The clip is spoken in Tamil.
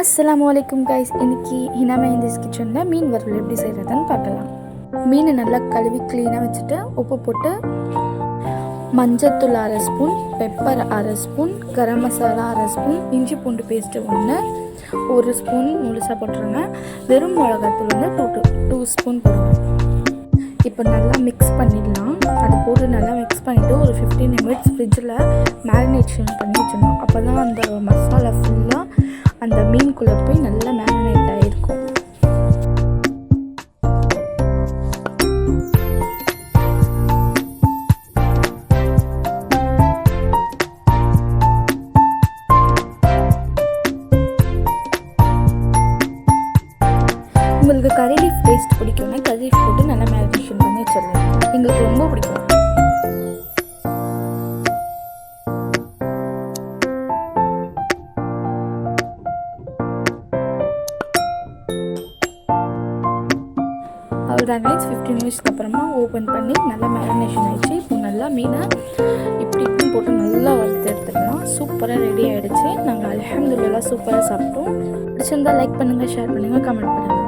அஸ்ஸலாமு அலைக்கும் கைஸ். இன்றைக்கி ஹினாமா இந்திஸ் கிச்சனில் மீன் வறுவல் எப்படி செய்கிறதுன்னு பார்க்கலாம். மீனை நல்லா கழுவி க்ளீனாக வச்சுட்டு உப்பு போட்டு மஞ்சத்தூள் 1/2 spoon, pepper 1/2 spoon, garam masala 1/2 spoon, இஞ்சி பூண்டு பேஸ்ட்டு 1 ஸ்பூன் முழுசாக போட்டுருங்க. வெறும் மிளகாத்தூள் 2 ஸ்பூன் போடுங்க. இப்போ நல்லா மிக்ஸ் பண்ணிடலாம். அதை போட்டு நல்லா மிக்ஸ் பண்ணிவிட்டு ஒரு 15 நிமிட்ஸ் ஃப்ரிட்ஜில் மேரினேஷன் பண்ணி வச்சிடணும். அப்போ தான் அந்த மசாலா ஃபுல்லாக அந்த மீனுக்குள்ளே போய் நல்லா மேரினேட் ஆகிருக்கும். உங்களுக்கு கறி லீஃப் டேஸ்ட் பிடிக்கும்னா கறி லீஃப் போட்டு நல்லா மேரினேஷன் பண்ணி வச்சிடலாம். எங்களுக்கு ரொம்ப பிடிக்கும். அவ்வளோதான் கைஸ். 15 நிமிஷத்துக்கு அப்புறமா ஓப்பன் பண்ணி நல்லா மேரினேஷன் ஆகிடுச்சு. இப்போ நல்லா மீனை இப்படி போட்டு நல்லா வறுத்து எடுத்துக்கலாம். சூப்பராக ரெடி ஆகிடுச்சு. நாங்கள் அல்ஹம்துலில்லாஹ் சூப்பராக சாப்பிட்டோம். பிடிச்சிருந்தால் லைக் பண்ணுங்கள், ஷேர் பண்ணுங்கள், கமெண்ட் பண்ணுங்கள்.